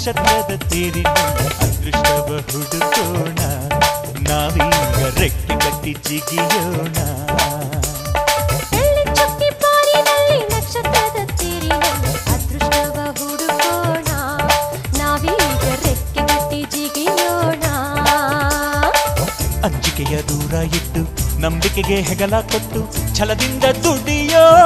ನಕ್ಷತ್ರದ ತೇರಿನಿಂದ ಅದೃಷ್ಟವ ಹುಡುಕೋಣ ನಾವೀಗ ರೆಕ್ಕೆ ಕಟ್ಟಿ ಜಿಗಿಯೋಣ ಚುಕ್ಕಿ ಪಾರಿನಲ್ಲಿ ನಕ್ಷತ್ರದ ತೇರಿನಲ್ಲಿ ಅದೃಷ್ಟವ ಹುಡುಕೋಣ ನಾವೀಗ ರೆಕ್ಕೆ ಕಟ್ಟಿ ಜಿಗಿಯೋಣ ಅಂಜಿಕೆಯ ದೂರ ಇಟ್ಟು ನಂಬಿಕೆಗೆ ಹೆಗಲ ಕೊಟ್ಟು ಛಲದಿಂದ ದುಡಿಯೋಣ